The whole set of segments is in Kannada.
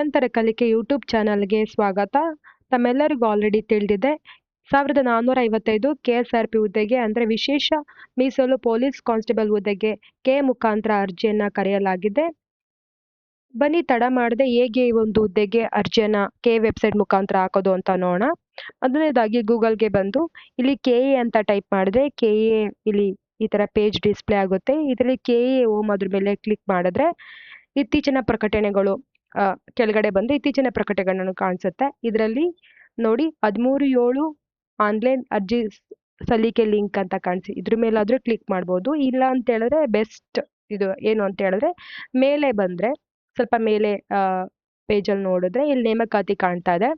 ನಿರಂತರ ಕಲಿಕೆ ಯೂಟ್ಯೂಬ್ ಚಾನಲ್ಗೆ ಸ್ವಾಗತ. ತಮ್ಮೆಲ್ಲರಿಗೂ ಆಲ್ರೆಡಿ ತಿಳಿದಿದೆ 1455 KSRP ಹುದ್ದೆಗೆ ಅಂದರೆ ವಿಶೇಷ ಮೀಸಲು ಪೊಲೀಸ್ ಕಾನ್ಸ್ಟೇಬಲ್ ಹುದ್ದೆಗೆ ಕೆ ಮುಖಾಂತರ ಅರ್ಜಿಯನ್ನ ಕರೆಯಲಾಗಿದೆ. ಬನ್ನಿ ತಡ ಮಾಡದೆ ಹೇಗೆ ಈ ಒಂದು ಹುದ್ದೆಗೆ ಅರ್ಜಿಯನ್ನ ಕೆ ವೆಬ್ಸೈಟ್ ಮುಖಾಂತರ ಹಾಕೋದು ಅಂತ ನೋಡೋಣ. ಮೊದಲನೇದಾಗಿ ಗೂಗಲ್ಗೆ ಬಂದು ಇಲ್ಲಿ KA ಅಂತ ಟೈಪ್ ಮಾಡಿದ್ರೆ KA ಇಲ್ಲಿ ಈ ಥರ ಪೇಜ್ ಡಿಸ್ಪ್ಲೇ ಆಗುತ್ತೆ. ಇದರಲ್ಲಿ KA ಹೋಮ್ ಅದ್ರ ಮೇಲೆ ಕ್ಲಿಕ್ ಮಾಡಿದ್ರೆ ಇತ್ತೀಚಿನ ಪ್ರಕಟಣೆಗಳು ಕೆಳಗಡೆ ಬಂದು ಇತ್ತೀಚಿನ ಪ್ರಕಟಣೆಗಳನ್ನು ಕಾಣಿಸುತ್ತೆ. ಇದರಲ್ಲಿ ನೋಡಿ 13/7 ಆನ್ಲೈನ್ ಅರ್ಜಿ ಸಲ್ಲಿಕೆ ಲಿಂಕ್ ಅಂತ ಕಾಣಿಸಿ ಇದ್ರ ಮೇಲಾದ್ರೂ ಕ್ಲಿಕ್ ಮಾಡ್ಬೋದು. ಇಲ್ಲ ಅಂತ ಹೇಳಿದ್ರೆ ಬೆಸ್ಟ್ ಇದು ಏನು ಅಂತ ಹೇಳಿದ್ರೆ ಮೇಲೆ ಬಂದ್ರೆ ಸ್ವಲ್ಪ ಮೇಲೆ ಪೇಜಲ್ಲಿ ನೋಡಿದ್ರೆ ಇಲ್ಲಿ ನೇಮಕಾತಿ ಕಾಣ್ತಾ ಇದೆ.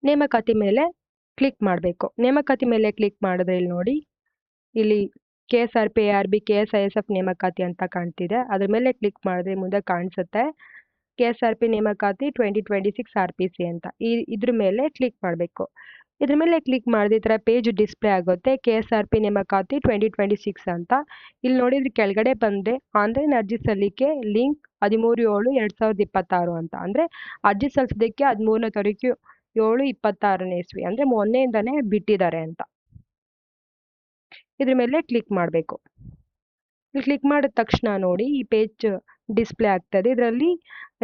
ನೇಮಕಾತಿ ಮೇಲೆ ಕ್ಲಿಕ್ ಮಾಡಬೇಕು. ನೇಮಕಾತಿ ಮೇಲೆ ಕ್ಲಿಕ್ ಮಾಡಿದ್ರೆ ಇಲ್ಲಿ ನೋಡಿ ಇಲ್ಲಿ KSRP ARB KSISF ನೇಮಕಾತಿ ಅಂತ ಕಾಣ್ತಿದೆ. ಅದ್ರ ಮೇಲೆ ಕ್ಲಿಕ್ ಮಾಡಿದ್ರೆ ಮುಂದೆ ಕಾಣಿಸುತ್ತೆ KSRP ನೇಮಕಾತಿ 2026 RPC ಅಂತ ಇದ್ರ ಮೇಲೆ ಕ್ಲಿಕ್ ಮಾಡಬೇಕು. ಇದ್ರ ಮೇಲೆ ಕ್ಲಿಕ್ ಮಾಡಿದ್ರೆ ಈ ಥರ ಪೇಜ್ ಡಿಸ್ಪ್ಲೇ ಆಗುತ್ತೆ KSRP ನೇಮಕಾತಿ 2026 ಅಂತ. ಇಲ್ಲಿ ನೋಡಿದ್ರೆ ಕೆಳಗಡೆ ಬಂದರೆ ಆನ್ಲೈನ್ ಅರ್ಜಿ ಸಲ್ಲಿಕೆ ಲಿಂಕ್ 13/7/2026 ಅಂತ. ಅಂದರೆ ಅರ್ಜಿ ಸಲ್ಲಿಸೋದಕ್ಕೆ 13ನೇ ತಾರೀಕು 7/26ನೇ ಇಸ್ವಿ ಅಂದರೆ ಮೊನ್ನೆಯಿಂದನೇ ಬಿಟ್ಟಿದ್ದಾರೆ ಅಂತ. ಇದ್ರ ಮೇಲೆ ಕ್ಲಿಕ್ ಮಾಡಬೇಕು. ಕ್ಲಿಕ್ ಮಾಡಿದ ತಕ್ಷಣ ನೋಡಿ ಈ ಪೇಜ್ ಡಿಸ್ಪ್ಲೇ ಆಗ್ತದೆ. ಇದರಲ್ಲಿ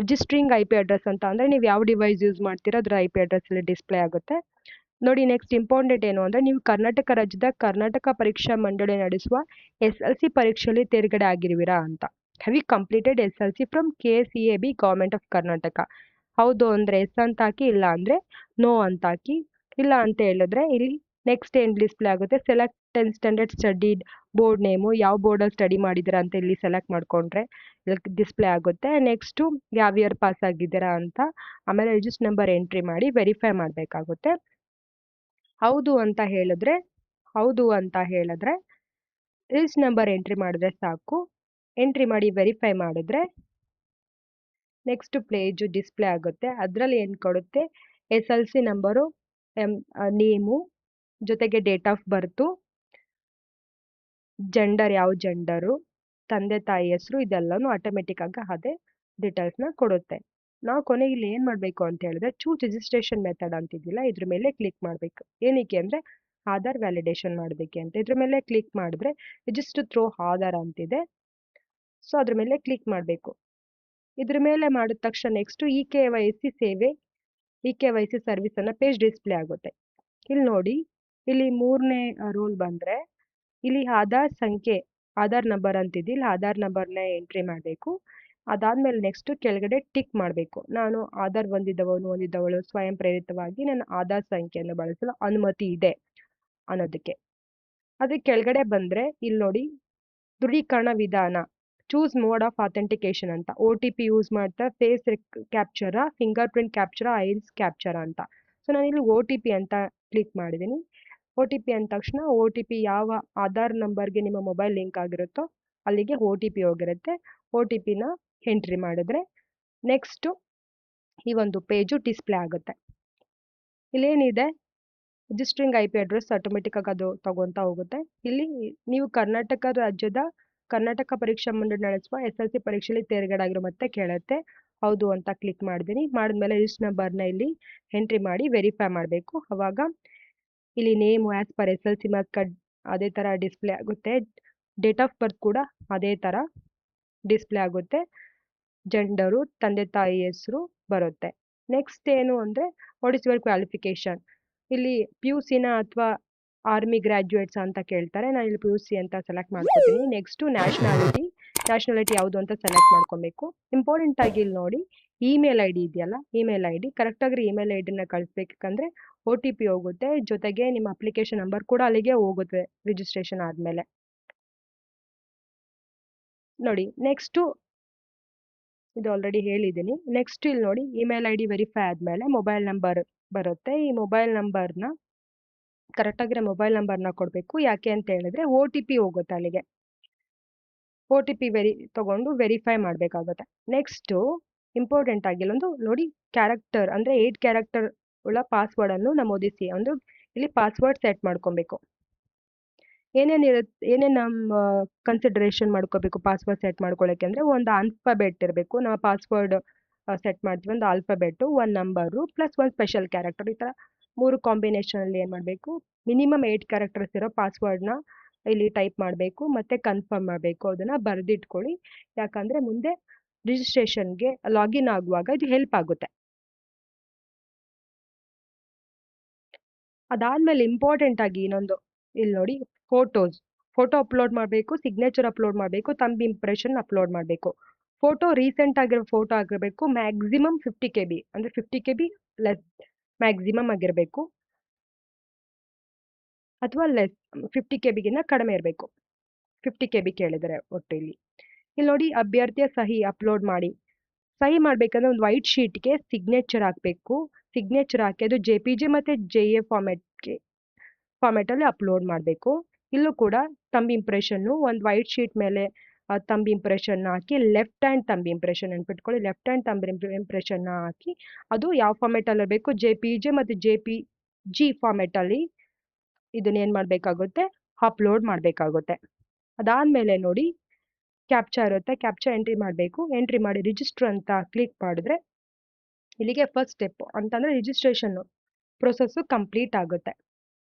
ರಿಜಿಸ್ಟ್ರಿಂಗ್ IP ಅಡ್ರೆಸ್ ಅಂತ ಅಂದರೆ ನೀವು ಯಾವ ಡಿವೈಸ್ ಯೂಸ್ ಮಾಡ್ತೀರೋ ಅದರ IP ಅಡ್ರೆಸ್ ಇಲ್ಲಿ ಡಿಸ್ಪ್ಲೇ ಆಗುತ್ತೆ. ನೋಡಿ ನೆಕ್ಸ್ಟ್ ಇಂಪಾರ್ಟೆಂಟ್ ಏನು ಅಂದರೆ ನೀವು ಕರ್ನಾಟಕ ರಾಜ್ಯದ ಕರ್ನಾಟಕ ಪರೀಕ್ಷಾ ಮಂಡಳಿ ನಡೆಸುವ SLC ಪರೀಕ್ಷೆಯಲ್ಲಿ ತೇರ್ಗಡೆ ಆಗಿರುವಿರಾ ಅಂತ. Have you completed SLC from KCAB government of Karnataka. ಹೌದು ಅಂದರೆ ಎಸ್ ಅಂತ ಹಾಕಿ, ಇಲ್ಲ ಅಂದರೆ ನೋ ಅಂತ ಹಾಕಿ. ಇಲ್ಲ ಅಂತ ಹೇಳಿದ್ರೆ ಇಲ್ಲಿ ನೆಕ್ಸ್ಟ್ ಏನು ಡಿಸ್ಪ್ಲೇ ಆಗುತ್ತೆ select 10th standard studied board name ಯಾವ ಬೋರ್ಡಲ್ಲಿ ಸ್ಟಡಿ ಮಾಡಿದ್ದೀರಾ ಅಂತ ಇಲ್ಲಿ ಸೆಲೆಕ್ಟ್ ಮಾಡಿಕೊಂಡ್ರೆ ಇಲ್ಲಿ ಡಿಸ್ಪ್ಲೇ ಆಗುತ್ತೆ. ನೆಕ್ಸ್ಟು ಯಾವ ಇಯರ್ ಪಾಸ್ ಆಗಿದ್ದೀರಾ ಅಂತ, ಆಮೇಲೆ ರಿಜಿಸ್ಟರ್ ನಂಬರ್ ಎಂಟ್ರಿ ಮಾಡಿ ವೆರಿಫೈ ಮಾಡಬೇಕಾಗುತ್ತೆ. ಹೌದು ಅಂತ ಹೇಳಿದ್ರೆ ರಿಜಿಸ್ಟರ್ ನಂಬರ್ ಎಂಟ್ರಿ ಮಾಡಿದ್ರೆ ಸಾಕು. ಎಂಟ್ರಿ ಮಾಡಿ ವೆರಿಫೈ ಮಾಡಿದ್ರೆ ನೆಕ್ಸ್ಟ್ ಪೇಜು ಡಿಸ್ಪ್ಲೇ ಆಗುತ್ತೆ. ಅದರಲ್ಲಿ ಏನು ಕೊಡುತ್ತೆ SLC ನಂಬರು, ನೇಮು, ಜೊತೆಗೆ ಡೇಟ್ ಆಫ್ ಬರ್ತು, ಜೆಂಡರ್ ಯಾವ ಜೆಂಡರು, ತಂದೆ ತಾಯಿ ಹೆಸರು, ಇದೆಲ್ಲನೂ ಆಟೋಮೆಟಿಕ್ ಆಗಿ ಅದೇ ಡೀಟೇಲ್ಸ್ನ ಕೊಡುತ್ತೆ. ನಾವು ಕೊನೆಗೆ ಇಲ್ಲಿ ಏನು ಮಾಡಬೇಕು ಅಂತ ಹೇಳಿದ್ರೆ ಚೂಸ್ ರಿಜಿಸ್ಟ್ರೇಷನ್ ಮೆಥಡ್ ಅಂತಿದ್ದಿಲ್ಲ ಇದ್ರ ಮೇಲೆ ಕ್ಲಿಕ್ ಮಾಡಬೇಕು. ಏನಕ್ಕೆ ಅಂದರೆ ಆಧಾರ್ ವ್ಯಾಲಿಡೇಷನ್ ಮಾಡಬೇಕೆ ಅಂತ. ಇದ್ರ ಮೇಲೆ ಕ್ಲಿಕ್ ಮಾಡಿದ್ರೆ ರಿಜಿಸ್ಟರ್ ಥ್ರೂ ಆಧಾರ್ ಅಂತಿದೆ. ಸೊ ಅದ್ರ ಮೇಲೆ ಕ್ಲಿಕ್ ಮಾಡಬೇಕು. ಇದ್ರ ಮೇಲೆ ಮಾಡಿದ ತಕ್ಷಣ ನೆಕ್ಸ್ಟು eKYC ಸೇವೆ eKYC ಸರ್ವಿಸ್ ಅನ್ನೋ ಪೇಜ್ ಡಿಸ್ಪ್ಲೇ ಆಗುತ್ತೆ. ಇಲ್ಲಿ ನೋಡಿ ಇಲ್ಲಿ 3ನೇ ರೋಲ್ ಬಂದರೆ ಇಲ್ಲಿ ಆಧಾರ್ ಸಂಖ್ಯೆ ಆಧಾರ್ ನಂಬರ್ ಅಂತಿದೆ. ಇಲ್ಲಿ ಆಧಾರ್ ನಂಬರ್ನ ಎಂಟ್ರಿ ಮಾಡಬೇಕು. ಅದಾದಮೇಲೆ ನೆಕ್ಸ್ಟು ಕೆಳಗಡೆ ಟಿಕ್ ಮಾಡಬೇಕು. ನಾನು ಆಧಾರ್ ಹೊಂದಿದ್ದವಳು ಸ್ವಯಂ ಪ್ರೇರಿತವಾಗಿ ನನ್ನ ಆಧಾರ್ ಸಂಖ್ಯೆಯನ್ನು ಬಳಸಲು ಅನುಮತಿ ಇದೆ ಅನ್ನೋದಕ್ಕೆ. ಅದಕ್ಕೆ ಕೆಳಗಡೆ ಬಂದರೆ ಇಲ್ಲಿ ನೋಡಿ ದೃಢೀಕರಣ ವಿಧಾನ ಚೂಸ್ ಮೋಡ್ ಆಫ್ ಅಥೆಂಟಿಕೇಶನ್ ಅಂತ. OTP ಯೂಸ್ ಮಾಡ್ತಾ face capture, finger print capture, iris capture ಅಂತ. ಸೊ ನಾನಿಲ್ಲಿ OTP ಅಂತ ಕ್ಲಿಕ್ ಮಾಡಿದ್ದೀನಿ. OTP ಅಂದ ತಕ್ಷಣ OTP ಯಾವ ಆಧಾರ್ ನಂಬರ್ಗೆ ನಿಮ್ಮ ಮೊಬೈಲ್ ಲಿಂಕ್ ಆಗಿರುತ್ತೋ ಅಲ್ಲಿಗೆ OTP ಹೋಗಿರುತ್ತೆ. OTPನ ಎಂಟ್ರಿ ಮಾಡಿದ್ರೆ ನೆಕ್ಸ್ಟು ಈ ಒಂದು ಪೇಜು ಡಿಸ್ಪ್ಲೇ ಆಗುತ್ತೆ. ಇಲ್ಲೇನಿದೆ ರಿಜಿಸ್ಟ್ರಿಂಗ್ IP ಅಡ್ರೆಸ್ ಆಟೋಮೆಟಿಕ್ ಆಗಿ ಅದು ತಗೊತಾ ಹೋಗುತ್ತೆ. ಇಲ್ಲಿ ನೀವು ಕರ್ನಾಟಕ ರಾಜ್ಯದ ಕರ್ನಾಟಕ ಪರೀಕ್ಷಾ ಮಂಡಳಿ ನಡೆಸುವ SLC ಪರೀಕ್ಷೆಯಲ್ಲಿ ತೇರ್ಗಡೆ ಆಗಿರೋ ಮತ್ತೆ ಕೇಳುತ್ತೆ. ಹೌದು ಅಂತ ಕ್ಲಿಕ್ ಮಾಡಿದ್ದೀನಿ. ಮಾಡಿದ್ಮೇಲೆ ರಿಜಿಸ್ಟರ್ ನಂಬರ್ನ ಇಲ್ಲಿ ಎಂಟ್ರಿ ಮಾಡಿ ವೆರಿಫೈ ಮಾಡಬೇಕು. ಅವಾಗ ಇಲ್ಲಿ name as per SLC marks card ಅದೇ ಥರ ಡಿಸ್ಪ್ಲೇ ಆಗುತ್ತೆ. ಡೇಟ್ ಆಫ್ ಬರ್ತ್ ಕೂಡ ಅದೇ ಥರ ಡಿಸ್ಪ್ಲೇ ಆಗುತ್ತೆ. ಜೆಂಡರು, ತಂದೆ ತಾಯಿ ಹೆಸರು ಬರುತ್ತೆ. ನೆಕ್ಸ್ಟ್ ಏನು ಅಂದರೆ ವಾಟ್ ಇಸ್ ಯುವರ್ ಕ್ವಾಲಿಫಿಕೇಷನ್. ಇಲ್ಲಿ PUCನ ಅಥವಾ ಆರ್ಮಿ ಗ್ರ್ಯಾಜುಯೇಟ್ಸ್ ಅಂತ ಕೇಳ್ತಾರೆ. ನಾನು ಇಲ್ಲಿ PUC ಅಂತ ಸೆಲೆಕ್ಟ್ ಮಾಡ್ಕೊತೀನಿ. ನೆಕ್ಸ್ಟು ನ್ಯಾಷನಾಲಿಟಿ ಯಾವುದು ಅಂತ ಸೆಲೆಕ್ಟ್ ಮಾಡ್ಕೊಬೇಕು. ಇಂಪಾರ್ಟೆಂಟ್ ಆಗಿ ಇಲ್ಲಿ ನೋಡಿ ಇಮೇಲ್ ID ಇದೆಯಲ್ಲ, ಇಮೇಲ್ ID ಕರೆಕ್ಟಾಗಿ ಇಮೇಲ್ ಐಡಿನ ಕಳಿಸ್ಬೇಕಂದ್ರೆ OTP ಹೋಗುತ್ತೆ. ಜೊತೆಗೆ ನಿಮ್ಮ ಅಪ್ಲಿಕೇಶನ್ ನಂಬರ್ ಕೂಡ ಅಲ್ಲಿಗೆ ಹೋಗುತ್ತೆ ರಿಜಿಸ್ಟ್ರೇಷನ್ ಆದಮೇಲೆ. ನೋಡಿ ನೆಕ್ಸ್ಟು ಇದು ಆಲ್ರೆಡಿ ಹೇಳಿದ್ದೀನಿ. ನೆಕ್ಸ್ಟ್ ಇಲ್ಲಿ ನೋಡಿ ಇಮೇಲ್ ID ವೆರಿಫೈ ಆದಮೇಲೆ ಮೊಬೈಲ್ ನಂಬರ್ ಬರುತ್ತೆ. ಈ ಮೊಬೈಲ್ ನಂಬರ್ನ ಕರೆಕ್ಟಾಗಿರೋ ಮೊಬೈಲ್ ನಂಬರ್ನ ಕೊಡಬೇಕು. ಯಾಕೆ ಅಂತ ಹೇಳಿದ್ರೆ OTP ಹೋಗುತ್ತೆ ಅಲ್ಲಿಗೆ. OTP ತಗೊಂಡು ವೆರಿಫೈ ಮಾಡಬೇಕಾಗುತ್ತೆ. ನೆಕ್ಸ್ಟು ಇಂಪಾರ್ಟೆಂಟ್ ಆಗಿ ಇಲ್ಲೊಂದು ನೋಡಿ ಕ್ಯಾರೆಕ್ಟರ್ ಅಂದರೆ 8 ಕ್ಯಾರೆಕ್ಟರ್ ಉಳ್ಳ ಪಾಸ್ವರ್ಡನ್ನು ನಮೂದಿಸಿ. ಒಂದು ಇಲ್ಲಿ ಪಾಸ್ವರ್ಡ್ ಸೆಟ್ ಮಾಡ್ಕೊಬೇಕು. ಏನೇನು ನಮ್ಮ ಕನ್ಸಿಡರೇಷನ್ ಮಾಡ್ಕೋಬೇಕು ಪಾಸ್ವರ್ಡ್ ಸೆಟ್ ಮಾಡ್ಕೊಳ್ಳೋಕ್ಕೆ ಅಂದರೆ ಒಂದು ಆಲ್ಫಾಬೆಟ್ ಇರಬೇಕು. ನಮ್ಮ ಪಾಸ್ವರ್ಡ್ ಸೆಟ್ ಮಾಡ್ತೀವಿ. ಒಂದು ಆಲ್ಫಾಬೆಟ್ಟು, ಒಂದು ನಂಬರು ಪ್ಲಸ್ ಒಂದು ಸ್ಪೆಷಲ್ ಕ್ಯಾರೆಕ್ಟರ್. ಈ ಥರ 3 ಕಾಂಬಿನೇಷನಲ್ಲಿ ಏನು ಮಾಡಬೇಕು, ಮಿನಿಮಮ್ 8 ಕ್ಯಾರೆಕ್ಟರ್ಸ್ ಇರೋ ಪಾಸ್ವರ್ಡ್ನ ಇಲ್ಲಿ ಟೈಪ್ ಮಾಡಬೇಕು ಮತ್ತು ಕನ್ಫರ್ಮ್ ಮಾಡಬೇಕು. ಅದನ್ನು ಬರೆದಿಟ್ಕೊಳ್ಳಿ, ಯಾಕಂದರೆ ಮುಂದೆ ರಿಜಿಸ್ಟ್ರೇಷನ್ಗೆ ಲಾಗಿನ್ ಆಗುವಾಗ ಇದು ಹೆಲ್ಪ್ ಆಗುತ್ತೆ. ಅದಾದಮೇಲೆ ಇಂಪಾರ್ಟೆಂಟ್ ಆಗಿ ಇನ್ನೊಂದು ಇಲ್ಲಿ ನೋಡಿ, ಫೋಟೋ ಅಪ್ಲೋಡ್ ಮಾಡಬೇಕು, ಸಿಗ್ನೇಚರ್ ಅಪ್ಲೋಡ್ ಮಾಡಬೇಕು, ತಂಬ್ ಇಂಪ್ರೆಷನ್ ಅಪ್ಲೋಡ್ ಮಾಡಬೇಕು. ಫೋಟೋ ರೀಸೆಂಟ್ ಆಗಿರೋ ಫೋಟೋ ಆಗಿರಬೇಕು, ಮ್ಯಾಕ್ಸಿಮಮ್ 50 KB, ಅಂದರೆ 50 KB ಲೆಸ್ ಮ್ಯಾಕ್ಸಿಮಮ್ ಆಗಿರಬೇಕು, ಅಥವಾ ಲೆಸ್ 50 KBಗಿನ್ನ ಕಡಿಮೆ ಇರಬೇಕು. 50 KB ಕೇಳಿದರೆ ಒಟ್ಟು ಇಲ್ಲಿ ನೋಡಿ, ಅಭ್ಯರ್ಥಿಯ ಸಹಿ ಅಪ್ಲೋಡ್ ಮಾಡಿ. ಸಹಿ ಮಾಡಬೇಕಂದ್ರೆ ಒಂದು ವೈಟ್ ಶೀಟ್ಗೆ ಸಿಗ್ನೇಚರ್ ಹಾಕಬೇಕು. ಸಿಗ್ನೇಚರ್ ಹಾಕಿ ಅದು JPG ಮತ್ತು JA ಫಾರ್ಮೆಟಲ್ಲಿ ಅಪ್ಲೋಡ್ ಮಾಡಬೇಕು. ಇಲ್ಲೂ ಕೂಡ ತಂಬ್ ಇಂಪ್ರೆಷನ್ನು ಒಂದು ವೈಟ್ ಶೀಟ್ ಮೇಲೆ ತಂಬ್ ಇಂಪ್ರೆಷನ್ ಹಾಕಿ, ಲೆಫ್ಟ್ ಹ್ಯಾಂಡ್ ತಂಬ್ ಇಂಪ್ರೆಷನ್ ನೆನ್ಪಿಟ್ಕೊಳ್ಳಿ, ಲೆಫ್ಟ್ ಹ್ಯಾಂಡ್ ತಂಬ್ ಇಂಪ್ರೆಷನ್ನ ಹಾಕಿ ಅದು ಯಾವ ಫಾರ್ಮೆಟಲ್ಲಿ ಬೇಕು, JPG ಮತ್ತು JPG ಫಾರ್ಮೆಟಲ್ಲಿ ಇದನ್ನೇನು ಮಾಡಬೇಕಾಗುತ್ತೆ, ಅಪ್ಲೋಡ್ ಮಾಡಬೇಕಾಗುತ್ತೆ. ಅದಾದಮೇಲೆ ನೋಡಿ, ಕ್ಯಾಪ್ಚಾ ಇರುತ್ತೆ, ಕ್ಯಾಪ್ಚಾ ಎಂಟ್ರಿ ಮಾಡಬೇಕು. ಎಂಟ್ರಿ ಮಾಡಿ ರಿಜಿಸ್ಟರ್ ಅಂತ ಕ್ಲಿಕ್ ಮಾಡಿದ್ರೆ ಇಲ್ಲಿಗೆ ಫಸ್ಟ್ ಸ್ಟೆಪ್ ಅಂತಂದರೆ ರಿಜಿಸ್ಟ್ರೇಷನ್ನು ಪ್ರೊಸೆಸ್ಸು ಕಂಪ್ಲೀಟ್ ಆಗುತ್ತೆ.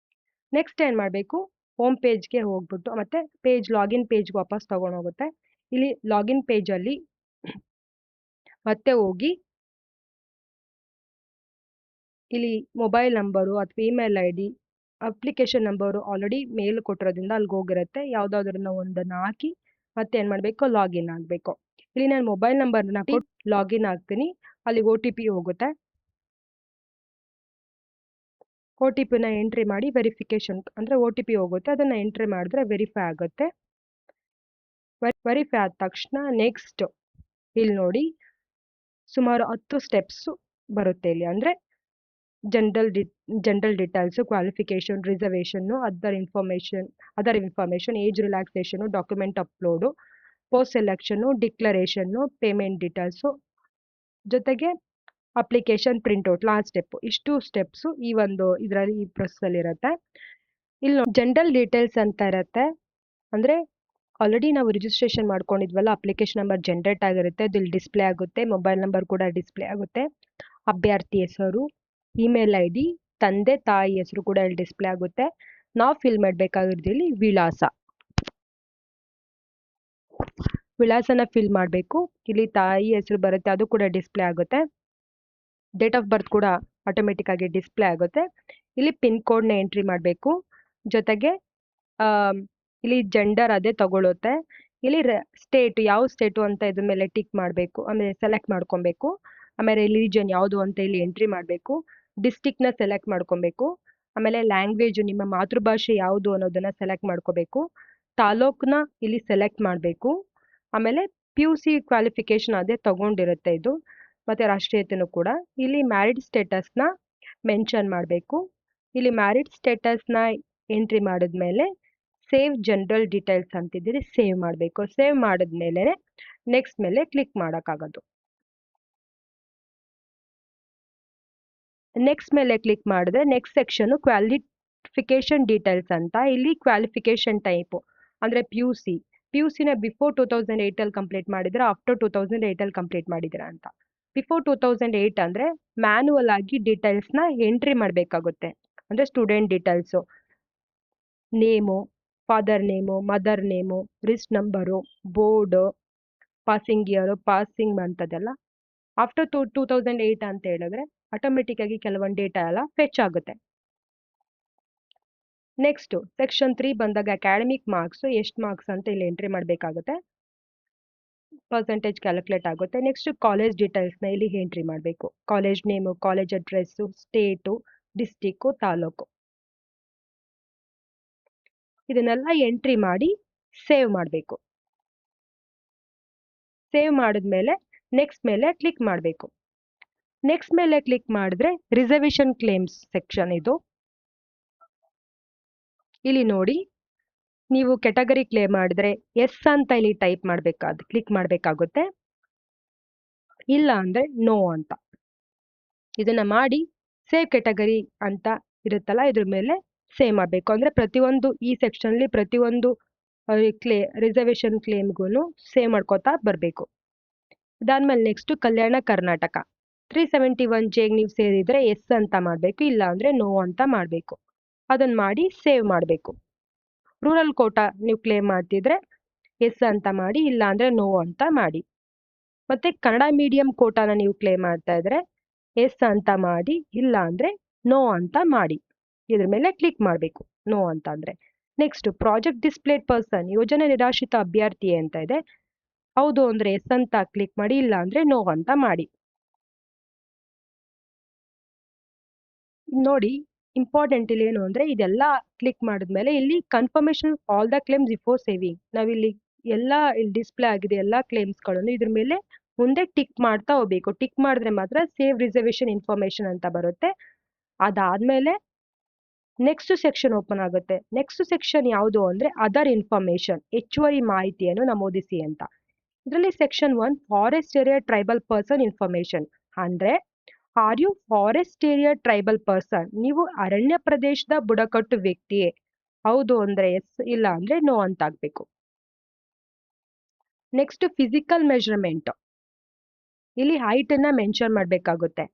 ನೆಕ್ಸ್ಟ್ ಏನು ಮಾಡಬೇಕು, ಹೋಮ್ ಪೇಜ್ಗೆ ಹೋಗ್ಬಿಟ್ಟು ಮತ್ತೆ ಲಾಗಿನ್ ಪೇಜ್ಗೆ ವಾಪಸ್ ತಗೊಂಡೋಗುತ್ತೆ. ಇಲ್ಲಿ ಲಾಗಿನ್ ಪೇಜಲ್ಲಿ ಮತ್ತೆ ಹೋಗಿ ಇಲ್ಲಿ ಮೊಬೈಲ್ ನಂಬರು ಅಥವಾ email ID, application number already mail ಕೊಟ್ಟಿರೋದ್ರಿಂದ ಅಲ್ಲಿಗೆ ಹೋಗಿರುತ್ತೆ, ಯಾವುದಾದ್ರನ್ನ ಒಂದನ್ನು ಹಾಕಿ ಮತ್ತೆ ಏನು ಮಾಡಬೇಕು, ಲಾಗಿನ್ ಆಗಬೇಕು. ಇಲ್ಲಿ ನಾನು ಮೊಬೈಲ್ ನಂಬರ್ನ ಕೊಟ್ಟು ಲಾಗಿನ್ ಆಗ್ತೀನಿ. ಅಲ್ಲಿ OTP ಹೋಗುತ್ತೆ. OTPನ ಎಂಟ್ರಿ ಮಾಡಿ ವೆರಿಫಿಕೇಶನ್ ಅಂದರೆ OTP ಹೋಗುತ್ತೆ, ಅದನ್ನು ಎಂಟ್ರಿ ಮಾಡಿದ್ರೆ ವೆರಿಫೈ ಆಗುತ್ತೆ. ವೆರಿಫೈ ಆದ ತಕ್ಷಣ ನೆಕ್ಸ್ಟ್ ಇಲ್ಲಿ ನೋಡಿ ಸುಮಾರು 10 ಸ್ಟೆಪ್ಸು ಬರುತ್ತೆ ಇಲ್ಲಿ. ಅಂದರೆ general details, qualification, reservation, other information, age relaxation, document upload, post selection, declaration, payment details, ಜೊತೆಗೆ ಅಪ್ಲಿಕೇಶನ್ ಪ್ರಿಂಟ್ಔಟ್, ಲಾಸ್ಟ್ ಸ್ಟೆಪ್ಪು. ಇಷ್ಟು ಸ್ಟೆಪ್ಸು ಈ ಪ್ರೊಸೆಸ್ಸಲ್ಲಿ ಇರುತ್ತೆ. ಇಲ್ಲಿ ಜನರಲ್ ಡೀಟೇಲ್ಸ್ ಅಂತ ಇರುತ್ತೆ, ಅಂದರೆ ಆಲ್ರೆಡಿ ನಾವು ರಿಜಿಸ್ಟ್ರೇಷನ್ ಮಾಡ್ಕೊಂಡಿದ್ವಲ್ಲ, ಅಪ್ಲಿಕೇಶನ್ ನಂಬರ್ ಜನರೇಟ್ ಆಗಿರುತ್ತೆ, ಅದು ಇಲ್ಲಿ ಡಿಸ್ಪ್ಲೇ ಆಗುತ್ತೆ. ಮೊಬೈಲ್ ನಂಬರ್ ಕೂಡ ಡಿಸ್ಪ್ಲೇ ಆಗುತ್ತೆ. ಅಭ್ಯರ್ಥಿ ಹೆಸರು, ಇಮೇಲ್ ID, ತಂದೆ ತಾಯಿ ಹೆಸರು ಕೂಡ ಇಲ್ಲಿ ಡಿಸ್ಪ್ಲೇ ಆಗುತ್ತೆ. ನಾವು ಫಿಲ್ ಮಾಡಬೇಕಾಗಿರೋದು ಇಲ್ಲಿ ವಿಳಾಸನ ಫಿಲ್ ಮಾಡಬೇಕು. ಇಲ್ಲಿ ತಾಯಿ ಹೆಸರು ಬರುತ್ತೆ, ಅದು ಕೂಡ ಡಿಸ್ಪ್ಲೇ ಆಗುತ್ತೆ. ಡೇಟ್ ಆಫ್ ಬರ್ತ್ ಕೂಡ ಆಟೋಮೆಟಿಕ್ ಆಗಿ ಡಿಸ್ಪ್ಲೇ ಆಗುತ್ತೆ. ಇಲ್ಲಿ ಪಿನ್ ಕೋಡ್ನ ಎಂಟ್ರಿ ಮಾಡಬೇಕು. ಜೊತೆಗೆ ಇಲ್ಲಿ ಜೆಂಡರ್ ಅದೇ ತಗೊಳುತ್ತೆ. ಇಲ್ಲಿ ಸ್ಟೇಟ್ ಯಾವ ಸ್ಟೇಟು ಅಂತ ಇದ್ರ ಮೇಲೆ ಟಿಕ್ ಮಾಡಬೇಕು, ಆಮೇಲೆ ಸೆಲೆಕ್ಟ್ ಮಾಡ್ಕೊಬೇಕು. ಆಮೇಲೆ ರಿಲಿಜನ್ ಯಾವುದು ಅಂತ ಇಲ್ಲಿ ಎಂಟ್ರಿ ಮಾಡಬೇಕು. ಡಿಸ್ಟಿಕ್ನ ಸೆಲೆಕ್ಟ್ ಮಾಡ್ಕೊಬೇಕು. ಆಮೇಲೆ ಲ್ಯಾಂಗ್ವೇಜು ನಿಮ್ಮ ಮಾತೃಭಾಷೆ ಯಾವುದು ಅನ್ನೋದನ್ನ ಸೆಲೆಕ್ಟ್ ಮಾಡ್ಕೋಬೇಕು. ತಾಲೂಕನ್ನ ಇಲ್ಲಿ ಸೆಲೆಕ್ಟ್ ಮಾಡಬೇಕು. ಆಮೇಲೆ PUC ಕ್ವಾಲಿಫಿಕೇಶನ್ ಅದೇ ತಗೊಂಡಿರುತ್ತೆ ಇದು, ಮತ್ತು ರಾಷ್ಟ್ರೀಯತೆಯೂ ಕೂಡ. ಇಲ್ಲಿ ಮ್ಯಾರಿಡ್ ಸ್ಟೇಟಸ್ನ ಮೆನ್ಷನ್ ಮಾಡಬೇಕು. ಇಲ್ಲಿ ಮ್ಯಾರಿಡ್ ಸ್ಟೇಟಸ್ನ ಎಂಟ್ರಿ ಮಾಡಿದ್ಮೇಲೆ ಸೇವ್ ಜನರಲ್ ಡೀಟೇಲ್ಸ್ ಅಂತಿದ್ದೀರಿ, ಸೇವ್ ಮಾಡಬೇಕು. ಸೇವ್ ಮಾಡಿದ್ಮೇಲೆ ನೆಕ್ಸ್ಟ್ ಮೇಲೆ ಕ್ಲಿಕ್ ಮಾಡೋಕ್ಕಾಗೋದು. ನೆಕ್ಸ್ಟ್ ಮೇಲೆ ಕ್ಲಿಕ್ ಮಾಡಿದ್ರೆ ನೆಕ್ಸ್ಟ್ ಸೆಕ್ಷನು ಕ್ವಾಲಿಫಿಕೇಷನ್ ಡೀಟೇಲ್ಸ್ ಅಂತ. ಇಲ್ಲಿ ಕ್ವಾಲಿಫಿಕೇಷನ್ ಟೈಪು ಅಂದರೆ PUCನ ಬಿಫೋರ್ 2008 ಕಂಪ್ಲೀಟ್ ಮಾಡಿದ್ರೆ, ಆಫ್ಟರ್ 2008 ಕಂಪ್ಲೀಟ್ ಮಾಡಿದ್ದೀರಾ ಅಂತ. ಬಿಫೋರ್ 2008 ಅಂದರೆ ಮ್ಯಾನ್ಯುವಲ್ ಆಗಿ ಡೀಟೇಲ್ಸ್ನ ಎಂಟ್ರಿ ಮಾಡಬೇಕಾಗುತ್ತೆ. ಅಂದರೆ student details, name, father name, mother name, ರಿಸ್ಟ್ number, board, passing year, passing ಮಂತದೆಲ್ಲ. ಆಫ್ಟರ್ 2008 ಅಂತ ಹೇಳಿದ್ರೆ ಆಟೋಮೆಟಿಕ್ ಆಗಿ ಕೆಲವೊಂದು ಡೇಟಾ ಎಲ್ಲ ಫೆಚ್ ಆಗುತ್ತೆ. ನೆಕ್ಸ್ಟು ಸೆಕ್ಷನ್ 3 ಬಂದಾಗ ಅಕಾಡೆಮಿಕ್ ಮಾರ್ಕ್ಸು ಎಷ್ಟು ಮಾರ್ಕ್ಸ್ ಅಂತ ಇಲ್ಲಿ ಎಂಟ್ರಿ ಮಾಡಬೇಕಾಗುತ್ತೆ. ಪರ್ಸೆಂಟೇಜ್ ಕ್ಯಾಲ್ಕುಲೇಟ್ ಆಗುತ್ತೆ. ನೆಕ್ಸ್ಟ್ ಕಾಲೇಜ್ ಡೀಟೇಲ್ಸ್ನ ಇಲ್ಲಿ ಎಂಟ್ರಿ ಮಾಡಬೇಕು. College name, college address, state, district, taluk, ಇದನ್ನೆಲ್ಲ ಎಂಟ್ರಿ ಮಾಡಿ ಸೇವ್ ಮಾಡಬೇಕು. ಸೇವ್ ಮಾಡಿದ್ಮೇಲೆ ನೆಕ್ಸ್ಟ್ ಮೇಲೆ ಕ್ಲಿಕ್ ಮಾಡಬೇಕು. ನೆಕ್ಸ್ಟ್ ಮೇಲೆ ಕ್ಲಿಕ್ ಮಾಡಿದ್ರೆ ರಿಸರ್ವೇಷನ್ ಕ್ಲೇಮ್ಸ್ ಸೆಕ್ಷನ್ ಇದು. ಇಲ್ಲಿ ನೋಡಿ, ನೀವು ಕೆಟಗರಿ ಕ್ಲೇಮ್ ಮಾಡಿದ್ರೆ ಎಸ್ ಅಂತ ಇಲ್ಲಿ ಟೈಪ್ ಕ್ಲಿಕ್ ಮಾಡಬೇಕಾಗುತ್ತೆ. ಇಲ್ಲ ಅಂದರೆ ನೋ ಅಂತ ಇದನ್ನ ಮಾಡಿ ಸೇವ್ ಕೆಟಗರಿ ಅಂತ ಇರುತ್ತಲ್ಲ, ಇದ್ರ ಮೇಲೆ ಸೇವ್ ಮಾಡಬೇಕು. ಅಂದರೆ ಪ್ರತಿಯೊಂದು ಈ ಸೆಕ್ಷನಲ್ಲಿ ಪ್ರತಿಯೊಂದು ರಿಸರ್ವೇಷನ್ ಕ್ಲೇಮ್ಗೂ ಸೇವ್ ಮಾಡ್ಕೋತಾ ಬರಬೇಕು. ಅದಾದ್ಮೇಲೆ ನೆಕ್ಸ್ಟ್ ಕಲ್ಯಾಣ ಕರ್ನಾಟಕ 371 ನೀವು ಸೇರಿದ್ರೆ ಎಸ್ ಅಂತ ಮಾಡಬೇಕು, ಇಲ್ಲ ಅಂದ್ರೆ ನೋ ಅಂತ ಮಾಡಬೇಕು. ಅದನ್ನ ಮಾಡಿ ಸೇವ್ ಮಾಡಬೇಕು. ರೂರಲ್ ಕೋಟಾ ನೀವು ಕ್ಲೇಮ್ ಮಾಡ್ತಿದ್ರೆ ಎಸ್ ಅಂತ ಮಾಡಿ, ಇಲ್ಲ ಅಂದ್ರೆ ನೋ ಅಂತ ಮಾಡಿ. ಮತ್ತೆ ಕನ್ನಡ ಮೀಡಿಯಂ ಕೋಟಾನ ನೀವು ಕ್ಲೇಮ್ ಮಾಡ್ತಾ ಇದ್ರೆ ಎಸ್ ಅಂತ ಮಾಡಿ, ಇಲ್ಲ ಅಂದ್ರೆ ನೋ ಅಂತ ಮಾಡಿ. ಇದ್ರ ಮೇಲೆ ಕ್ಲಿಕ್ ಮಾಡಬೇಕು ನೋ ಅಂತ ಅಂದ್ರೆ. ನೆಕ್ಸ್ಟ್ ಪ್ರಾಜೆಕ್ಟ್ ಡಿಸ್ಪ್ಲೇಡ್ ಪರ್ಸನ್, ಯೋಜನೆ ನಿರಾಶ್ರಿತ ಅಭ್ಯರ್ಥಿ ಅಂತ ಇದೆ. ಹೌದು ಅಂದ್ರೆ ಎಸ್ ಅಂತ ಕ್ಲಿಕ್ ಮಾಡಿ, ಇಲ್ಲ ಅಂದ್ರೆ ನೋ ಅಂತ ಮಾಡಿ. ನೋಡಿ, ಇಂಪಾರ್ಟೆಂಟ್ ಇಲ್ಲಿ ಏನು ಅಂದ್ರೆ ಇದೆಲ್ಲ ಕ್ಲಿಕ್ ಮಾಡಿದ್ಮೇಲೆ ಇಲ್ಲಿ confirmation all the claims before saving, ನಾವಿಲ್ಲಿ ಎಲ್ಲ ಇಲ್ಲಿ ಡಿಸ್ಪ್ಲೇ ಆಗಿದೆ ಎಲ್ಲ ಕ್ಲೇಮ್ಸ್ಗಳನ್ನು. ಇದ್ರ ಮೇಲೆ ಮುಂದೆ ಟಿಕ್ ಮಾಡ್ತಾ ಹೋಗ್ಬೇಕು. ಟಿಕ್ ಮಾಡಿದ್ರೆ ಮಾತ್ರ ಸೇವ್ ರಿಸರ್ವೇಶನ್ ಇನ್ಫಾರ್ಮೇಶನ್ ಅಂತ ಬರುತ್ತೆ. ಅದಾದ್ಮೇಲೆ ನೆಕ್ಸ್ಟ್ ಸೆಕ್ಷನ್ ಓಪನ್ ಆಗುತ್ತೆ. ನೆಕ್ಸ್ಟ್ ಸೆಕ್ಷನ್ ಯಾವುದು ಅಂದ್ರೆ ಅದರ್ ಇನ್ಫಾರ್ಮೇಶನ್, ಹೆಚ್ಚುವರಿ ಮಾಹಿತಿಯನ್ನು ನಮೂದಿಸಿ ಅಂತ. ಇದರಲ್ಲಿ section 1 forest area tribal person information ಅಂದ್ರೆ, are you forest area tribal person, ನೀವು ಅರಣ್ಯ ಪ್ರದೇಶದ ಬುಡಕಟ್ಟು ವ್ಯಕ್ತಿಯೇ. ಹೌದು ಅಂದ್ರೆ ಎಸ್, ಇಲ್ಲ ಅಂದ್ರೆ ನೋ ಅಂತ ಆಗ್ಬೇಕು. ನೆಕ್ಸ್ಟ್ ಫಿಸಿಕಲ್ ಮೆಜರ್ಮೆಂಟ್, ಇಲ್ಲಿ ಹೈಟ್ ಅನ್ನ ಮೆನ್ಷನ್ ಮಾಡಬೇಕಾಗುತ್ತೆ.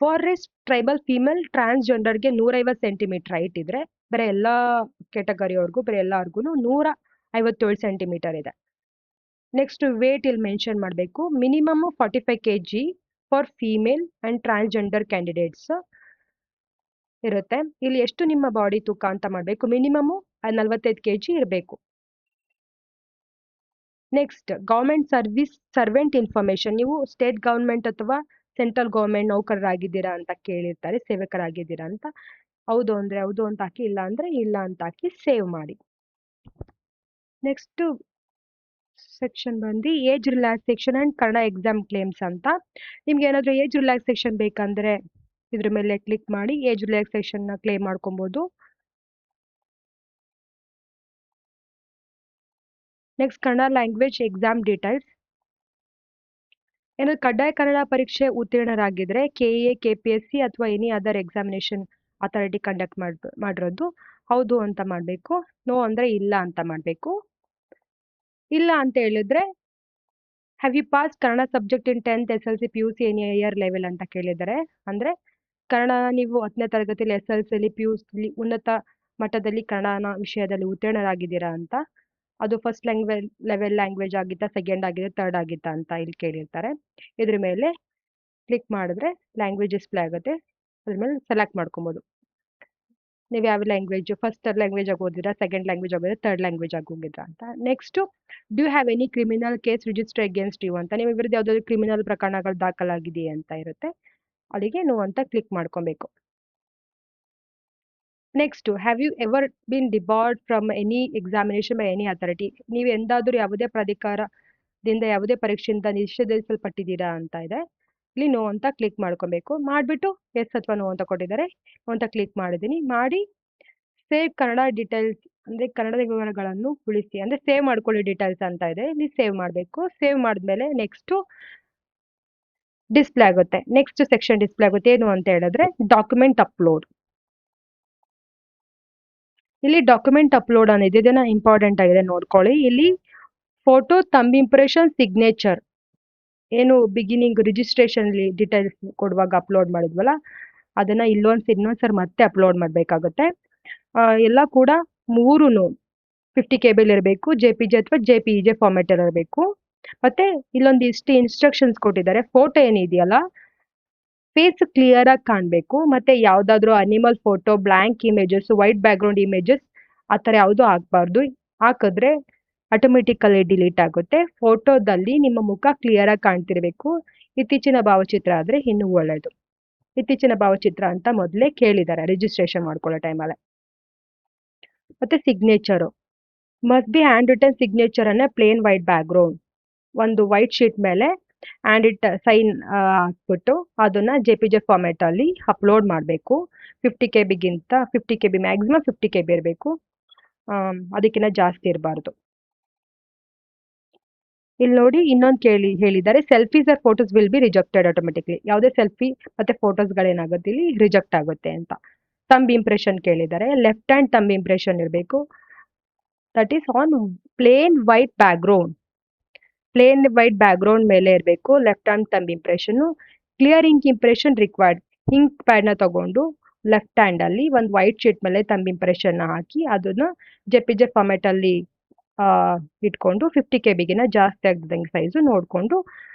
ಫಾರೆಸ್ಟ್ ಟ್ರೈಬಲ್ ಫೀಮೇಲ್ ಟ್ರಾನ್ಸ್ಜೆಂಡರ್ಗೆ 150 ಸೆಂಟಿಮೀಟರ್ ಹೈಟ್ ಇದ್ರೆ, ಬೇರೆ ಎಲ್ಲ ಕೆಟಗರಿಯವ್ರಿಗೂ ಬೇರೆ ಎಲ್ಲಾರ್ಗು 157 ಸೆಂಟಿಮೀಟರ್ ಇದೆ. ನೆಕ್ಸ್ಟ್ ವೇಟ್ ಇಲ್ಲಿ ಮೆನ್ಷನ್ ಮಾಡಬೇಕು. Minimum 45 kg for female and transgender candidates ಇರುತ್ತೆ. ಇಲ್ಲಿ ಎಷ್ಟು ನಿಮ್ಮ ಬಾಡಿ ತೂಕ ಅಂತ ಮಾಡಬೇಕು. ಮಿನಿಮಮ್ 45 kg ಇರಬೇಕು. Next government service servant information, ನೀವು ಸ್ಟೇಟ್ ಗವರ್ಮೆಂಟ್ ಅಥವಾ ಸೆಂಟ್ರಲ್ ಗವರ್ಮೆಂಟ್ ನೌಕರರಾಗಿದ್ದೀರಾ ಅಂತ ಕೇಳಿರ್ತಾರೆ, ಸೇವಕರಾಗಿದ್ದೀರಾ ಅಂತ. ಹೌದು ಅಂದ್ರೆ ಹೌದು ಅಂತ ಹಾಕಿ, ಇಲ್ಲ ಅಂದ್ರೆ ಇಲ್ಲ ಅಂತ ಹಾಕಿ ಸೇವ್ ಮಾಡಿ. ನೆಕ್ಸ್ಟ್ ಸೆಕ್ಷನ್ ಬಂದು age relaxation and Kannada exam claims ಅಂತ. ನಿಮ್ಗೆ ಏನಾದರೂ ಏಜ್ ರಿಲ್ಯಾಕ್ಸೇಷನ್ ಬೇಕಂದ್ರೆ ಇದ್ರ ಮೇಲೆ ಕ್ಲಿಕ್ ಮಾಡಿ ಏಜ್ ರಿಲ್ಯಾಕ್ಸೇಷನ್ ನ ಕ್ಲೇಮ್ ಮಾಡ್ಕೊಬಹುದು. Next Kannada language exam details. ಏನಾದ್ರು ಕಡ್ಡಾಯ ಕನ್ನಡ ಪರೀಕ್ಷೆ ಉತ್ತೀರ್ಣರಾಗಿದ್ರೆ ಕೆಎ ಕೆಪಿಎಸ್ಸಿ ಅಥವಾ any other examination authority conduct ಮಾಡಿರೋದು ಹೌದು ಅಂತ ಮಾಡಬೇಕು. ನೋ ಅಂದ್ರೆ ಇಲ್ಲ ಅಂತ ಮಾಡಬೇಕು. ಇಲ್ಲ ಅಂತ ಹೇಳಿದ್ರೆ have you pass Kannada subject in 10th SLC PUC any year level ಅಂತ ಕೇಳಿದ್ದಾರೆ. ಅಂದ್ರೆ ಕನ್ನಡ ನೀವು 10ನೇ ತರಗತಿಯಲ್ಲಿ SLC PUC ಉನ್ನತ ಮಟ್ಟದಲ್ಲಿ ಕನ್ನಡ ವಿಷಯದಲ್ಲಿ ಉತ್ತೀರ್ಣರಾಗಿದ್ದೀರಾ ಅಂತ. ಅದು ಫಸ್ಟ್ ಲೆವೆಲ್ ಲ್ಯಾಂಗ್ವೇಜ್ ಆಗಿತ್ತಾ, ಸೆಕೆಂಡ್ ಆಗಿದೆ, ಥರ್ಡ್ ಆಗಿತ್ತಾ ಅಂತ ಇಲ್ಲಿ ಕೇಳಿರ್ತಾರೆ. ಇದ್ರ ಮೇಲೆ ಕ್ಲಿಕ್ ಮಾಡಿದ್ರೆ ಲ್ಯಾಂಗ್ವೇಜ್ ಡಿಸ್ಪ್ಲೇ ಆಗುತ್ತೆ. ಅದ್ರ ಮೇಲೆ ಸೆಲೆಕ್ಟ್ ಮಾಡ್ಕೊಬೋದು ನೀವು ಯಾವ ಲ್ಯಾಂಗ್ವೇಜ್, ಫಸ್ಟ್ ಲ್ಯಾಂಗ್ವೇಜ್ ಆಗಿ ಓದಿದ್ರಾ, ಸೆಕೆಂಡ್ ಲ್ಯಾಂಗ್ವೇಜ್ ಆಗೋದ್ರೆ ಥರ್ಡ್ ಲ್ಯಾಂಗ್ವೇಜ್ ಆಗಿ ಹೋಗಿದ್ರಾ ಅಂತ. Next do have any criminal case register against you ಅಂತ, ನಿಮ್ಮ ವಿರುದ್ಧ ಯಾವುದಾದ್ರು ಕ್ರಿಮಿನಲ್ ಪ್ರಕರಣಗಳು ದಾಖಲಾಗಿದೆಯೇ ಅಂತ ಇರುತ್ತೆ. ಅಲ್ಲಿಗೆ ನೋ ಅಂತ ಕ್ಲಿಕ್ ಮಾಡ್ಕೊಬೇಕು. Next have you ever been debarred from any examination by any authority, ನೀವು ಎಂದಾದರೂ ಯಾವುದೇ ಪ್ರಾಧಿಕಾರದಿಂದ ಯಾವುದೇ ಪರೀಕ್ಷೆಯಿಂದ ನಿಷೇಧಿಸಲ್ಪಟ್ಟಿದ್ದೀರಾ ಅಂತ ಇದೆ. ಇಲ್ಲಿ ನೋ ಅಂತ ಕ್ಲಿಕ್ ಮಾಡ್ಕೊಬೇಕು. ಮಾಡಿಬಿಟ್ಟು ಎಸ್ ಅಥವಾ ನೋ ಅಂತ ಕೊಟ್ಟಿದ್ದಾರೆ, ನೋ ಅಂತ ಕ್ಲಿಕ್ ಮಾಡಿದ್ದೀನಿ. ಮಾಡಿ ಸೇವ್ ಕನ್ನಡ ಡೀಟೇಲ್ಸ್ ಅಂದ್ರೆ ಕನ್ನಡದ ವಿವರಗಳನ್ನು ಉಳಿಸಿ ಅಂದ್ರೆ ಸೇವ್ ಮಾಡ್ಕೊಳ್ಳಿ ಡೀಟೇಲ್ಸ್ ಅಂತ ಇದೆ. ಇಲ್ಲಿ ಸೇವ್ ಮಾಡಬೇಕು. ಸೇವ್ ಮಾಡಿದ್ಮೇಲೆ ನೆಕ್ಸ್ಟ್ ಡಿಸ್ಪ್ಲೇ ಆಗುತ್ತೆ. ನೆಕ್ಸ್ಟ್ ಸೆಕ್ಷನ್ ಡಿಸ್ಪ್ಲೇ ಆಗುತ್ತೆ. ಏನು ಅಂತ ಹೇಳಿದ್ರೆ ಡಾಕ್ಯುಮೆಂಟ್ ಅಪ್ಲೋಡ್. ಇಲ್ಲಿ ಡಾಕ್ಯುಮೆಂಟ್ ಅಪ್ಲೋಡ್ ಅನ್ನೋದು ಇದನ್ನ ಇಂಪಾರ್ಟೆಂಟ್ ಆಗಿದೆ ನೋಡ್ಕೊಳ್ಳಿ. ಇಲ್ಲಿ ಫೋಟೋ, ಥಂಬ್ ಇಂಪ್ರೆಷನ್, ಸಿಗ್ನೇಚರ್ ಏನು ಬಿಗಿನಿಂಗ್ ರಿಜಿಸ್ಟ್ರೇಷನ್ ಡೀಟೇಲ್ಸ್ ಕೊಡುವಾಗ ಅಪ್ಲೋಡ್ ಮಾಡಿದ್ವಲ್ಲ ಅದನ್ನ ಇನ್ನೊಂದ್ಸರಿ ಮತ್ತೆ ಅಪ್ಲೋಡ್ ಮಾಡಬೇಕಾಗುತ್ತೆ. ಎಲ್ಲ ಕೂಡ ಮೂರುನು 50 KB ಇರಬೇಕು, JPG ಅಥವಾ JPEG ಫಾರ್ಮೆಟ್ ಇರಬೇಕು. ಮತ್ತೆ ಇಲ್ಲೊಂದಿಷ್ಟು ಇನ್ಸ್ಟ್ರಕ್ಷನ್ಸ್ ಕೊಟ್ಟಿದ್ದಾರೆ. ಫೋಟೋ ಏನಿದೆಯಲ್ಲ ಫೇಸ್ ಕ್ಲಿಯರ್ ಆಗಿ ಕಾಣಬೇಕು. ಮತ್ತೆ ಯಾವ್ದಾದ್ರು animal photo, blank images, white back ground images ಆ ಥರ ಯಾವುದು ಹಾಕ್ಬಾರ್ದು. ಹಾಕಿದ್ರೆ ಆಟೋಮೆಟಿಕಲಿ ಡಿಲೀಟ್ ಆಗುತ್ತೆ. ಫೋಟೋದಲ್ಲಿ ನಿಮ್ಮ ಮುಖ ಕ್ಲಿಯರ್ ಆಗಿ ಕಾಣ್ತಿರ್ಬೇಕು. ಇತ್ತೀಚಿನ ಭಾವಚಿತ್ರ ಆದ್ರೆ ಇನ್ನೂ ಒಳ್ಳೇದು. ಇತ್ತೀಚಿನ ಭಾವಚಿತ್ರ ಅಂತ ಮೊದಲೇ ಕೇಳಿದ್ದಾರೆ ರಿಜಿಸ್ಟ್ರೇಷನ್ ಮಾಡ್ಕೊಳ್ಳೋ ಟೈಮಲ್ಲೇ. ಮತ್ತೆ signature must be handwritten signature ಅನ್ನ ಪ್ಲೇನ್ ವೈಟ್ ಬ್ಯಾಕ್ ಗ್ರೌಂಡ್, ಒಂದು ವೈಟ್ ಶೀಟ್ ಮೇಲೆ ಹ್ಯಾಂಡ್ ಇಟ್ ಸೈನ್ ಹಾಕ್ಬಿಟ್ಟು ಅದನ್ನ JPG ಫಾರ್ಮೆಟ್ ಅಲ್ಲಿ ಅಪ್ಲೋಡ್ ಮಾಡಬೇಕು. 50 KB ಮ್ಯಾಕ್ಸಿಮಮ್ 50 KB ಇರಬೇಕು. ಅದಕ್ಕಿಂತ ಜಾಸ್ತಿ ಇರಬಾರ್ದು. ಇಲ್ಲಿ ನೋಡಿ ಇನ್ನೊಂದು ಹೇಳಿದ್ದಾರೆ, selfies are photos will be rejected automatically. ಯಾವುದೇ ಸೆಲ್ಫಿ ಮತ್ತೆ ಫೋಟೋಸ್ಗಳೇನಾಗುತ್ತೆ ಇಲ್ಲಿ ರಿಜೆಕ್ಟ್ ಆಗುತ್ತೆ ಅಂತ. ಥಂಬ್ ಇಂಪ್ರೆಷನ್ ಕೇಳಿದ್ದಾರೆ. ಲೆಫ್ಟ್ ಹ್ಯಾಂಡ್ ಥಂಬ್ ಇಂಪ್ರೆಷನ್ ಇರಬೇಕು. That is on plain white background. Plain white background ಮೇಲೆ ಇರಬೇಕು. Left hand thumb impression. Clear ink impression required. Ink ಪ್ಯಾಡ್ನ ತಗೊಂಡು ಲೆಫ್ಟ್ ಹ್ಯಾಂಡಲ್ಲಿ ಒಂದು ವೈಟ್ ಶೀಟ್ ಮೇಲೆ ತಂಬ್ ಇಂಪ್ರೆಷನ್ನ ಹಾಕಿ ಅದನ್ನ JPG ಫಾರ್ಮ್ಯಾಟಲ್ಲಿ ಇಟ್ಕೊಂಡು 50 KBಗಿನ ಜಾಸ್ತಿ ಆಗದಂಗೆ ಸೈಜು ನೋಡಿಕೊಂಡು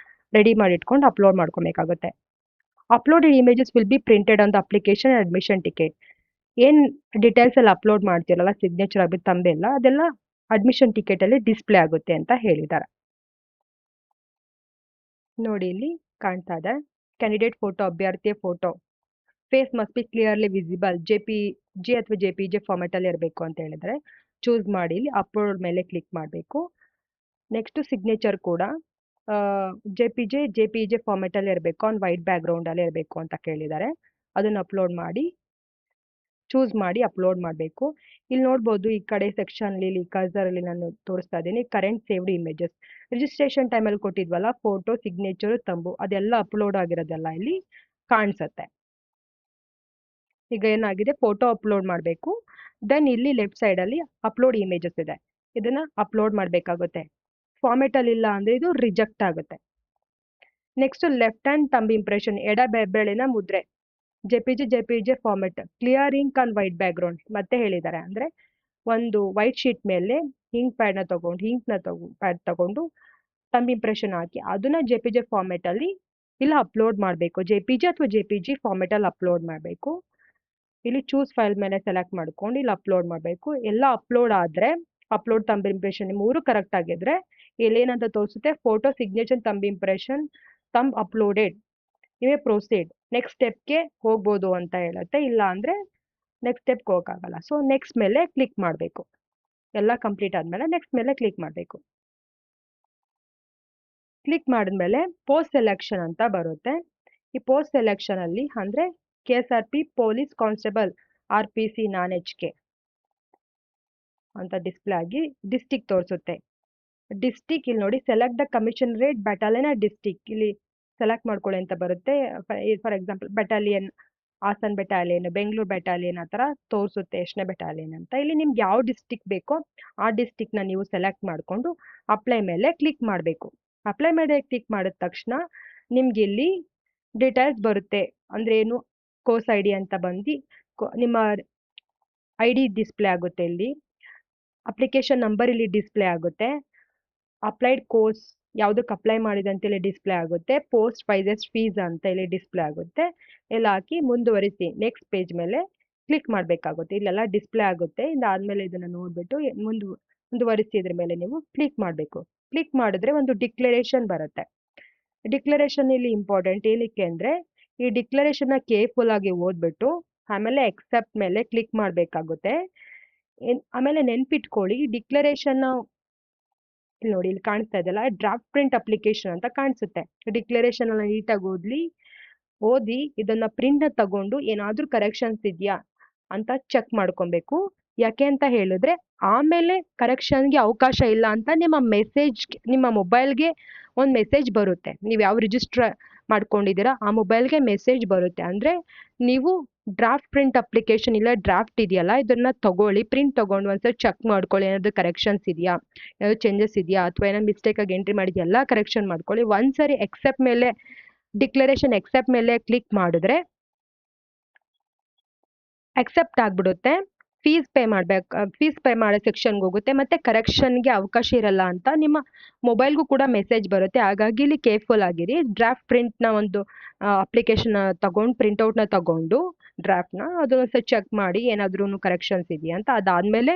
ರೆಡಿ ಮಾಡಿ ಇಟ್ಕೊಂಡು ಅಪ್ಲೋಡ್ ಮಾಡ್ಕೊಬೇಕಾಗುತ್ತೆ. Uploaded images will be printed on the application admission ticket. ಏನು ಡೀಟೇಲ್ಸ್ ಎಲ್ಲ ಅಪ್ಲೋಡ್ ಮಾಡ್ತಿರಲ್ಲ, ಸಿಗ್ನೇಚರ್ ಆಗಬೇಕು, ತಂಬೆಲ್ಲ, ಅದೆಲ್ಲ ಅಡ್ಮಿಷನ್ ಟಿಕೆಟಲ್ಲಿ ಡಿಸ್ಪ್ಲೇ ಆಗುತ್ತೆ ಅಂತ ಹೇಳಿದ್ದಾರೆ. ನೋಡಿ ಇಲ್ಲಿ ಕಾಣ್ತಾ ಇದೆ ಕ್ಯಾಂಡಿಡೇಟ್ ಫೋಟೋ, ಅಭ್ಯರ್ಥಿಯ photo. Face must be clearly visible. JPG ಅಥವಾ JPG ಫಾರ್ಮ್ಯಾಟಲ್ಲಿ ಇರಬೇಕು ಅಂತ ಹೇಳಿದ್ರೆ ಚೂಸ್ ಮಾಡಿ ಇಲ್ಲಿ ಅಪ್ಲೋಡ್ ಮೇಲೆ ಕ್ಲಿಕ್ ಮಾಡಬೇಕು. ನೆಕ್ಸ್ಟ್ ಸಿಗ್ನೇಚರ್ ಕೂಡ JPG ಫಾರ್ಮ್ಯಾಟಲ್ಲಿ ಇರಬೇಕು, ಆನ್ ವೈಟ್ ಬ್ಯಾಕ್ಗ್ರೌಂಡಲ್ಲಿ ಇರಬೇಕು ಅಂತ ಕೇಳಿದ್ದಾರೆ. ಅದನ್ನು ಅಪ್ಲೋಡ್ ಮಾಡಿ ಚೂಸ್ ಮಾಡಿ ಅಪ್ಲೋಡ್ ಮಾಡಬೇಕು. ಇಲ್ಲಿ ನೋಡ್ಬೋದು ಈ ಕಡೆ ಸೆಕ್ಷನ್ ಇಲ್ಲಿ ಕರ್ಸರಲ್ಲಿ ನಾನು ತೋರಿಸ್ತಾ ಇದ್ದೀನಿ ಕರೆಂಟ್ ಸೇವ್ಡ್ ಇಮೇಜಸ್. ರಿಜಿಸ್ಟ್ರೇಷನ್ ಟೈಮಲ್ಲಿ ಕೊಟ್ಟಿದ್ವಲ್ಲ ಫೋಟೋ, ಸಿಗ್ನೇಚರು, ತಂಬು, ಅದೆಲ್ಲ ಅಪ್ಲೋಡ್ ಆಗಿರೋದೆಲ್ಲ ಇಲ್ಲಿ ಕಾಣಿಸುತ್ತೆ. ಈಗ ಏನಾಗಿದೆ, ಫೋಟೋ ಅಪ್ಲೋಡ್ ಮಾಡಬೇಕು. ದೆನ್ ಇಲ್ಲಿ ಲೆಫ್ಟ್ ಸೈಡಲ್ಲಿ ಅಪ್ಲೋಡ್ ಇಮೇಜಸ್ ಇದೆ, ಇದನ್ನ ಅಪ್ಲೋಡ್ ಮಾಡಬೇಕಾಗುತ್ತೆ. ಫಾರ್ಮೆಟಲ್ಲಿ ಇಲ್ಲ ಅಂದರೆ ಇದು ರಿಜೆಕ್ಟ್ ಆಗುತ್ತೆ. Next left hand thumb impression, ಎಡ ಬೆರಳಿನ ಮುದ್ರೆ. JPG format, clear ink on white background. ಮತ್ತೆ ಹೇಳಿದ್ದಾರೆ ಅಂದರೆ ಒಂದು ವೈಟ್ ಶೀಟ್ ಮೇಲೆ ಇಂಕ್ ಪ್ಯಾಡ್ನ ತಗೊಂಡು ತಂಬ್ ಇಂಪ್ರೆಷನ್ ಹಾಕಿ ಅದನ್ನ JPG ಫಾರ್ಮೆಟಲ್ಲಿ ಇಲ್ಲ ಅಪ್ಲೋಡ್ ಮಾಡಬೇಕು. JPG ಅಥವಾ JPG ಫಾರ್ಮೆಟಲ್ಲಿ ಅಪ್ಲೋಡ್ ಮಾಡಬೇಕು. ಇಲ್ಲಿ ಚೂಸ್ ಫೈಲ್ ಮೇಲೆ ಸೆಲೆಕ್ಟ್ ಮಾಡ್ಕೊಂಡು ಇಲ್ಲಿ ಅಪ್ಲೋಡ್ ಮಾಡಬೇಕು. ಎಲ್ಲ ಅಪ್ಲೋಡ್ ಆದರೆ ಅಪ್ಲೋಡ್ ತಂಬ್ ಇಂಪ್ರೆಷನ್ ಮೂರು ಕರೆಕ್ಟ್ ಆಗಿದ್ರೆ ಇಲ್ಲಿ ಏನಂತ ತೋರಿಸುತ್ತೆ, photo, signature, thumb impression, thumb uploaded, ಇವೇ ಪ್ರೊಸೀಡ್, ನೆಕ್ಸ್ಟ್ ಸ್ಟೆಪ್ಗೆ ಹೋಗ್ಬೋದು ಅಂತ ಹೇಳುತ್ತೆ. ಇಲ್ಲ ಅಂದರೆ ನೆಕ್ಸ್ಟ್ ಸ್ಟೆಪ್ಗೆ ಹೋಗೋಕ್ಕಾಗಲ್ಲ. ಸೊ ನೆಕ್ಸ್ಟ್ ಮೇಲೆ ಕ್ಲಿಕ್ ಮಾಡಬೇಕು. ಎಲ್ಲ ಕಂಪ್ಲೀಟ್ ಆದಮೇಲೆ ನೆಕ್ಸ್ಟ್ ಮೇಲೆ ಕ್ಲಿಕ್ ಮಾಡಬೇಕು. ಕ್ಲಿಕ್ ಮಾಡಿದ್ಮೇಲೆ ಪೋಸ್ಟ್ ಸೆಲೆಕ್ಷನ್ ಅಂತ ಬರುತ್ತೆ. ಈ ಪೋಸ್ಟ್ ಸೆಲೆಕ್ಷನಲ್ಲಿ ಅಂದರೆ KSRP police constable RPC non HK ಅಂತ ಡಿಸ್ಪ್ಲೇ ಆಗಿ ಡಿಸ್ಟಿಕ್ ತೋರಿಸುತ್ತೆ. ಡಿಸ್ಟಿಕ್ ಇಲ್ಲಿ ನೋಡಿ, select the commissionerate battalion district, ಇಲ್ಲಿ ಸೆಲೆಕ್ಟ್ ಮಾಡ್ಕೊಳ್ಳಿ ಅಂತ ಬರುತ್ತೆ. For example battalion Hassan battalion, Bengaluru battalion ಆ ಥರ ತೋರಿಸುತ್ತೆ ಎಷ್ಟನೇ ಬೆಟಾಲಿಯನ್ ಅಂತ. ಇಲ್ಲಿ ನಿಮ್ಗೆ ಯಾವ ಡಿಸ್ಟಿಕ್ ಬೇಕೋ ಆ ಡಿಸ್ಟಿಕ್ನ ನೀವು ಸೆಲೆಕ್ಟ್ ಮಾಡಿಕೊಂಡು ಅಪ್ಲೈ ಮೇಲೆ ಕ್ಲಿಕ್ ಮಾಡಬೇಕು. ಅಪ್ಲೈ ಮೇಲೆ ಕ್ಲಿಕ್ ಮಾಡಿದ ತಕ್ಷಣ ನಿಮ್ಗೆ ಇಲ್ಲಿ ಡೀಟೇಲ್ಸ್ ಬರುತ್ತೆ. ಅಂದರೆ ಏನು, ಕೋರ್ಸ್ ID ಅಂತ ಬಂದು ನಿಮ್ಮ ID ಡಿಸ್ಪ್ಲೇ ಆಗುತ್ತೆ. ಇಲ್ಲಿ ಅಪ್ಲಿಕೇಶನ್ ನಂಬರ್ ಇಲ್ಲಿ ಡಿಸ್ಪ್ಲೇ ಆಗುತ್ತೆ. ಅಪ್ಲೈಡ್ ಕೋರ್ಸ್ ಯಾವುದಕ್ಕೆ ಅಪ್ಲೈ ಮಾಡಿದೆ ಅಂತ ಇಲ್ಲಿ ಡಿಸ್ಪ್ಲೇ ಆಗುತ್ತೆ. ಪೋಸ್ಟ್ ವೈಸಸ್ ಫೀಸ್ ಅಂತ ಇಲ್ಲಿ ಡಿಸ್ಪ್ಲೇ ಆಗುತ್ತೆ. ಎಲ್ಲ ಹಾಕಿ ಮುಂದುವರಿಸಿ ನೆಕ್ಸ್ಟ್ ಪೇಜ್ ಮೇಲೆ ಕ್ಲಿಕ್ ಮಾಡಬೇಕಾಗುತ್ತೆ. ಇಲ್ಲೆಲ್ಲ ಡಿಸ್ಪ್ಲೇ ಆಗುತ್ತೆ. ಇದಾದಮೇಲೆ ಇದನ್ನು ನೋಡಿಬಿಟ್ಟು ಮುಂದುವರಿಸಿ ಇದ್ರ ಮೇಲೆ ನೀವು ಕ್ಲಿಕ್ ಮಾಡಬೇಕು. ಕ್ಲಿಕ್ ಮಾಡಿದ್ರೆ ಒಂದು ಡಿಕ್ಲರೇಷನ್ ಬರುತ್ತೆ. ಡಿಕ್ಲರೇಷನ್ ಇಲ್ಲಿ ಇಂಪಾರ್ಟೆಂಟ್ ಏನಕ್ಕೆ ಅಂದರೆ ಈ ಡಿಕ್ಲರೇಷನ್ನ ಕೇರ್ಫುಲ್ ಆಗಿ ಓದ್ಬಿಟ್ಟು ಆಮೇಲೆ ಎಕ್ಸೆಪ್ಟ್ ಮೇಲೆ ಕ್ಲಿಕ್ ಮಾಡಬೇಕಾಗುತ್ತೆ. ಆಮೇಲೆ ನೆನ್ಪಿಟ್ಕೊಳ್ಳಿ, ಡಿಕ್ಲರೇಷನ್ನ ಇಲ್ಲಿ ನೋಡಿ, ಇಲ್ಲಿ ಕಾಣಿಸ್ತಾ ಇದೆಯಲ್ಲ ಡ್ರಾಫ್ಟ್ ಪ್ರಿಂಟ್ ಅಪ್ಲಿಕೇಶನ್ ಅಂತ ಕಾಣಿಸುತ್ತೆ. ಡಿಕ್ಲರೇಷನ್ ಎಲ್ಲ ನೀಟಾಗಿ ಓದಿ ಇದನ್ನ ಪ್ರಿಂಟ್ ತಗೊಂಡು ಏನಾದರೂ ಕರೆಕ್ಷನ್ಸ್ ಇದೆಯಾ ಅಂತ ಚೆಕ್ ಮಾಡ್ಕೊಬೇಕು. ಯಾಕೆ ಅಂತ ಹೇಳಿದ್ರೆ ಆಮೇಲೆ ಕರೆಕ್ಷನ್ಗೆ ಅವಕಾಶ ಇಲ್ಲ ಅಂತ ನಿಮ್ಮ ಮೊಬೈಲ್ಗೆ ಒಂದು ಮೆಸೇಜ್ ಬರುತ್ತೆ. ನೀವು ಯಾವ ರಿಜಿಸ್ಟರ್ ಮಾಡ್ಕೊಂಡಿದ್ದೀರಾ ಆ ಮೊಬೈಲ್ಗೆ ಮೆಸೇಜ್ ಬರುತ್ತೆ. ಅಂದರೆ ನೀವು ಡ್ರಾಫ್ಟ್ ಪ್ರಿಂಟ್ ಅಪ್ಲಿಕೇಶನ್ ಇಲ್ಲ ಡ್ರಾಫ್ಟ್ ಇದೆಯಲ್ಲ ಇದನ್ನ ತಗೊಳ್ಳಿ, ಪ್ರಿಂಟ್ ತಗೊಂಡು ಒಂದ್ಸರಿ ಚೆಕ್ ಮಾಡ್ಕೊಳ್ಳಿ, ಏನಾದರೂ ಕರೆಕ್ಷನ್ಸ್ ಇದೆಯಾ, ಏನಾದರೂ ಚೇಂಜಸ್ ಇದೆಯಾ ಅಥವಾ ಏನೋ ಮಿಸ್ಟೇಕಾಗಿ ಎಂಟ್ರಿ ಮಾಡಿದ್ಯಾ ಎಲ್ಲ ಕರೆಕ್ಷನ್ ಮಾಡ್ಕೊಳ್ಳಿ. ಒಂದ್ಸರಿ ಎಕ್ಸೆಪ್ಟ್ ಮೇಲೆ ಡಿಕ್ಲರೇಷನ್ ಎಕ್ಸೆಪ್ಟ್ ಮೇಲೆ ಕ್ಲಿಕ್ ಮಾಡಿದ್ರೆ ಅಕ್ಸೆಪ್ಟ್ ಆಗಿಬಿಡುತ್ತೆ. ಫೀಸ್ ಪೇ ಮಾಡೋ ಸೆಕ್ಷನ್ಗೆ ಹೋಗುತ್ತೆ. ಮತ್ತು ಕರೆಕ್ಷನ್ಗೆ ಅವಕಾಶ ಇರಲ್ಲ ಅಂತ ನಿಮ್ಮ ಮೊಬೈಲ್ಗೂ ಕೂಡ ಮೆಸೇಜ್ ಬರುತ್ತೆ. ಹಾಗಾಗಿ ಇಲ್ಲಿ ಕೇರ್ಫುಲ್ ಆಗಿರಿ. ಡ್ರಾಫ್ಟ್ ಪ್ರಿಂಟ್ನ ಒಂದು ಅಪ್ಲಿಕೇಶನ್ ತಗೊಂಡು ಪ್ರಿಂಟೌಟ್ನ ತಗೊಂಡು ಡ್ರಾಫ್ಟ್ನ ಅದನ್ನು ಚೆಕ್ ಮಾಡಿ ಏನಾದ್ರೂ ಕರೆಕ್ಷನ್ಸ್ ಇದೆಯಾ ಅಂತ. ಅದಾದಮೇಲೆ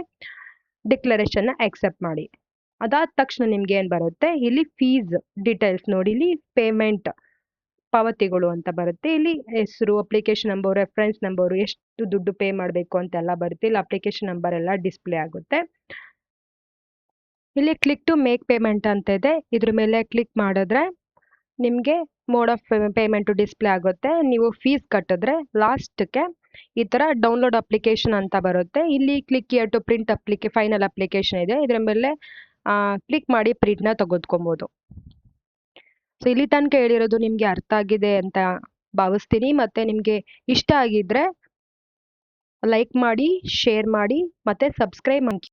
ಡಿಕ್ಲರೇಷನ್ನ ಅಕ್ಸೆಪ್ಟ್ ಮಾಡಿ. ಅದಾದ ತಕ್ಷಣ ನಿಮ್ಗೆ ಏನು ಬರುತ್ತೆ, ಇಲ್ಲಿ ಫೀಸ್ ಡೀಟೇಲ್ಸ್ ನೋಡಿ, ಇಲ್ಲಿ ಪೇಮೆಂಟ್ ಪಾವತಿಗಳು ಅಂತ ಬರುತ್ತೆ. ಇಲ್ಲಿ ಹೆಸರು, ಅಪ್ಲಿಕೇಶನ್ ನಂಬರ್, ರೆಫರೆನ್ಸ್ ನಂಬರು, ಎಷ್ಟು ದುಡ್ಡು ಪೇ ಮಾಡಬೇಕು ಅಂತೆಲ್ಲ ಬರುತ್ತೆ. ಇಲ್ಲಿ ಅಪ್ಲಿಕೇಶನ್ ನಂಬರ್ ಎಲ್ಲ ಡಿಸ್ಪ್ಲೇ ಆಗುತ್ತೆ. ಇಲ್ಲಿ ಕ್ಲಿಕ್ ಟು ಮೇಕ್ ಪೇಮೆಂಟ್ ಅಂತ ಇದೆ, ಇದ್ರ ಮೇಲೆ ಕ್ಲಿಕ್ ಮಾಡಿದ್ರೆ ನಿಮಗೆ ಮೋಡ್ ಆಫ್ ಪೇಮೆಂಟು ಡಿಸ್ಪ್ಲೇ ಆಗುತ್ತೆ. ನೀವು ಫೀಸ್ ಕಟ್ಟಿದ್ರೆ ಲಾಸ್ಟ್ಗೆ ಈ ಥರ ಡೌನ್ಲೋಡ್ ಅಪ್ಲಿಕೇಶನ್ ಅಂತ ಬರುತ್ತೆ. ಇಲ್ಲಿ click here to print final application ಇದೆ, ಇದರ ಮೇಲೆ ಕ್ಲಿಕ್ ಮಾಡಿ ಪ್ರಿಂಟ್ನ ತೆಗೆದುಕೊಬೋದು. ಸೊ ಇಲ್ಲಿ ತನಕ ಹೇಳಿರೋದು ನಿಮಗೆ ಅರ್ಥ ಆಗಿದೆ ಅಂತ ಭಾವಿಸ್ತೀನಿ. ಮತ್ತು ನಿಮಗೆ ಇಷ್ಟ ಆಗಿದ್ರೆ ಲೈಕ್ ಮಾಡಿ, ಶೇರ್ ಮಾಡಿ, ಮತ್ತು ಸಬ್ಸ್ಕ್ರೈಬ್ ಮಾಡಿ.